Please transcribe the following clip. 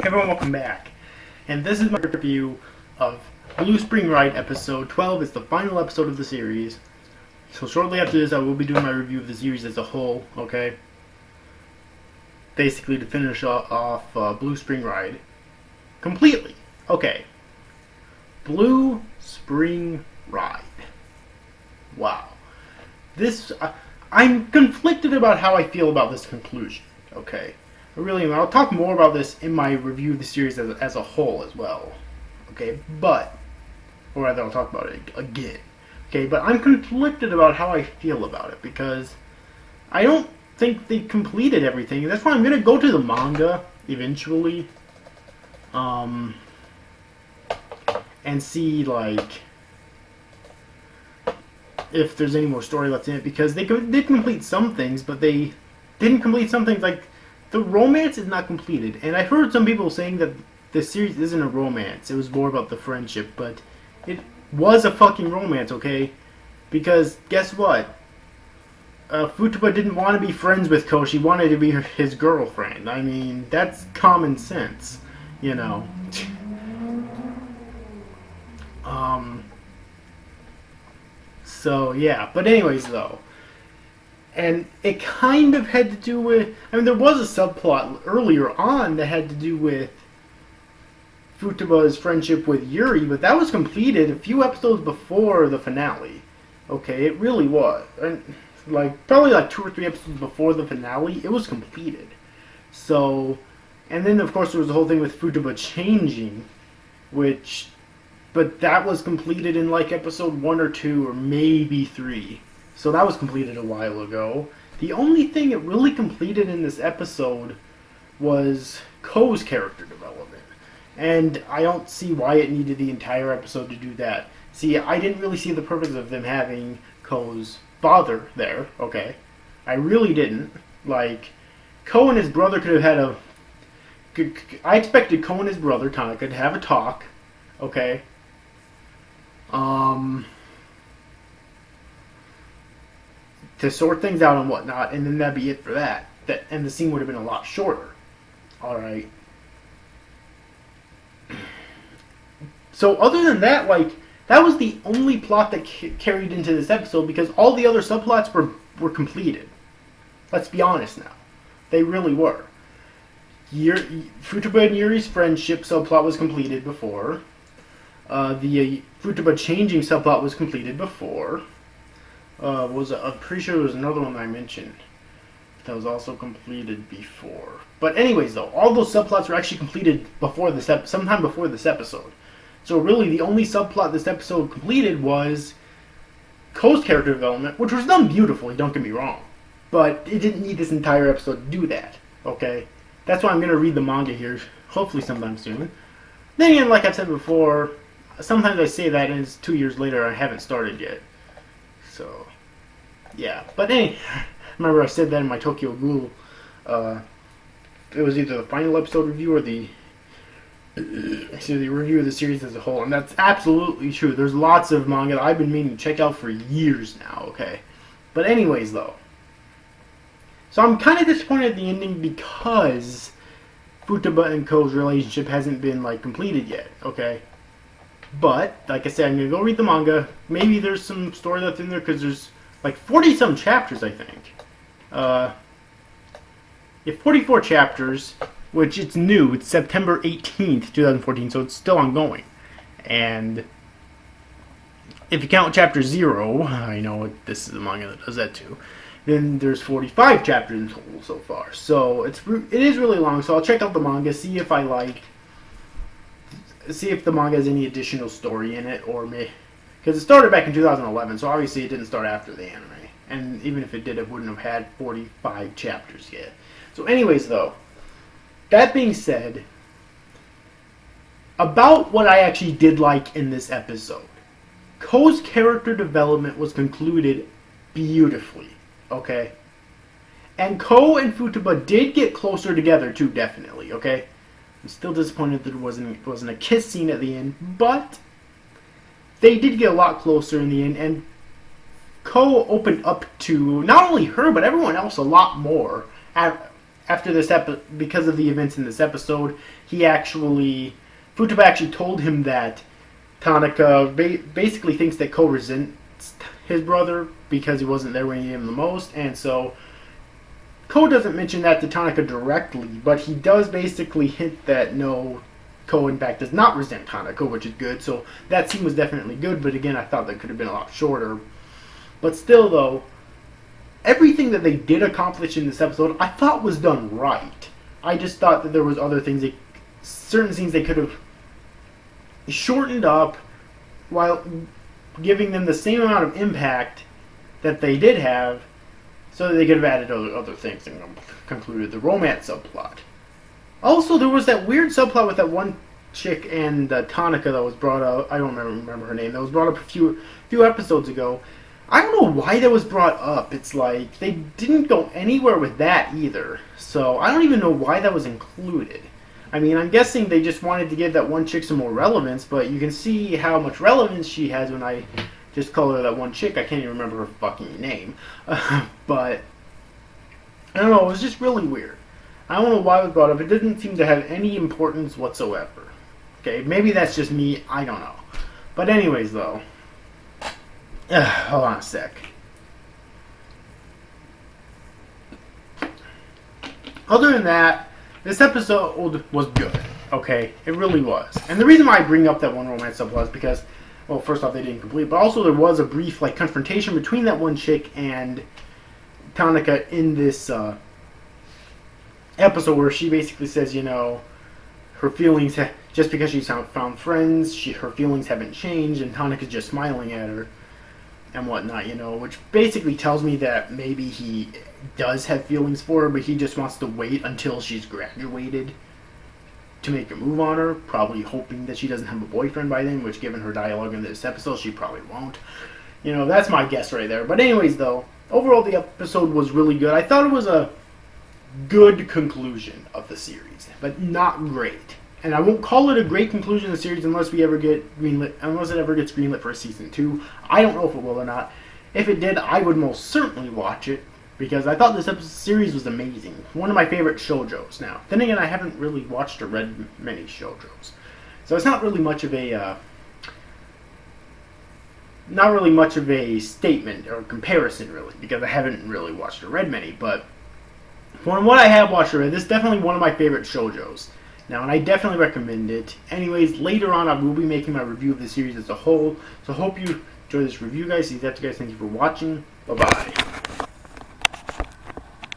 Hey everyone, welcome back. And this is my review of Blue Spring Ride episode 12. It's the final episode of the series. So shortly after this, I will be doing my review of the series as a whole, okay? Basically to finish off Blue Spring Ride completely. Okay. Blue Spring Ride. Wow. This, I'm conflicted about how I feel about this conclusion, okay? I really am. I'll talk more about this in my review of the series as a whole as well. Okay, or rather I'll talk about it again. Okay, but I'm conflicted about how I feel about it because I don't think they completed everything. That's why I'm going to go to the manga eventually. And see, like, if there's any more story left in it, because they did complete some things, but they didn't complete some things. Like, the romance is not completed, and I heard some people saying that the series isn't a romance. It was more about the friendship, but it was a fucking romance, okay? Because guess what? Futaba didn't want to be friends with Ko. She wanted to be his girlfriend. I mean, that's common sense, you know. So yeah, but anyways though. And it kind of had to do with... I mean, there was a subplot earlier on that had to do with Futaba's friendship with Yuri, but that was completed a few episodes before the finale. Okay, it really was. And probably 2 or 3 episodes before the finale, it was completed. So, and then of course there was the whole thing with Futaba changing, but that was completed in episode 1 or 2 or maybe 3. So that was completed a while ago. The only thing it really completed in this episode was Ko's character development. And I don't see why it needed the entire episode to do that. See, I didn't really see the purpose of them having Ko's father there, okay? I really didn't. Ko and his brother could have had I expected Ko and his brother, Tanaka, to have a talk, okay? To sort things out and whatnot, and then that'd be it for that. And the scene would have been a lot shorter. Alright. So other than that, that was the only plot that carried into this episode, because all the other subplots were completed. Let's be honest now. They really were. Futaba and Yuri's friendship subplot was completed before. The Futaba changing subplot was completed before. I'm pretty sure there was another one that I mentioned that was also completed before. But anyways, though, all those subplots were actually completed before sometime before this episode. So really, the only subplot this episode completed was Ko's character development, which was done beautifully. Don't get me wrong, but it didn't need this entire episode to do that. Okay, that's why I'm gonna read the manga here, hopefully sometime soon. Then again, like I've said before, sometimes I say that, and it's 2 years later I haven't started yet. So, yeah. But remember I said that in my Tokyo Ghoul. It was either the final episode review or the review of the series as a whole. And that's absolutely true. There's lots of manga that I've been meaning to check out for years now, okay? But anyways, though. So I'm kind of disappointed at the ending because Futaba and Ko's relationship hasn't been, completed yet, okay? But, like I said, I'm going to go read the manga. Maybe there's some story left in there, because there's 40-some chapters, I think. Yeah, 44 chapters, which it's new. It's September 18th, 2014, so it's still ongoing. And if you count chapter 0, I know this is a manga that does that too, then there's 45 chapters in total so far. So it is really long, so I'll check out the manga, see if the manga has any additional story in it, or because it started back in 2011, so obviously it didn't start after the anime, and even if it did, it wouldn't have had 45 chapters yet. So anyways, though, that being said, about what I actually did like in this episode, Ko's character development was concluded beautifully, okay? And Ko and Futaba did get closer together too, definitely, okay? I'm still disappointed that there wasn't a kiss scene at the end, but they did get a lot closer in the end, and Ko opened up to not only her, but everyone else a lot more after this because of the events in this episode, Futaba actually told him that Tanaka basically thinks that Ko resents his brother because he wasn't there when he needed him the most, and so Ko doesn't mention that to Tanaka directly, but he does basically hint that no, Ko in fact does not resent Tanaka, which is good. So that scene was definitely good, but again, I thought that could have been a lot shorter. But still, though, everything that they did accomplish in this episode, I thought was done right. I just thought that there was other things, certain scenes they could have shortened up while giving them the same amount of impact that they did have, so that they could have added other things and concluded the romance subplot. Also, there was that weird subplot with that one chick and Tanaka that was brought up. I don't remember her name. That was brought up a few episodes ago. I don't know why that was brought up. It's like they didn't go anywhere with that either. So I don't even know why that was included. I mean, I'm guessing they just wanted to give that one chick some more relevance, but you can see how much relevance she has when I just call her that one chick. I can't even remember her fucking name. But I don't know, it was just really weird. I don't know why it was brought up. It didn't seem to have any importance whatsoever. Okay, maybe that's just me. I don't know. But anyways, though. Hold on a sec. Other than that, this episode was good. Okay, it really was. And the reason why I bring up that one romance subplot is because, well, first off, they didn't complete, but also there was a brief confrontation between that one chick and Tanaka in this episode where she basically says, her feelings, just because she's found friends, her feelings haven't changed, and Tanaka's just smiling at her and whatnot, which basically tells me that maybe he does have feelings for her, but he just wants to wait until she's graduated to make a move on her, probably hoping that she doesn't have a boyfriend by then, which given her dialogue in this episode, she probably won't. That's my guess right there. But anyways, though, overall the episode was really good. I thought it was a good conclusion of the series, but not great. And I won't call it a great conclusion of the series unless it ever gets greenlit for a season 2. I don't know if it will or not. If it did, I would most certainly watch it, because I thought this series was amazing. One of my favorite shoujos. Now, then again, I haven't really watched or read many shoujos, so it's not really much of a statement or comparison, really, because I haven't really watched or read many. But from what I have watched or read, this is definitely one of my favorite shoujos. Now, and I definitely recommend it. Anyways, later on I will be making my review of the series as a whole. So I hope you enjoy this review, guys. See you guys. Thank you for watching. Bye-bye.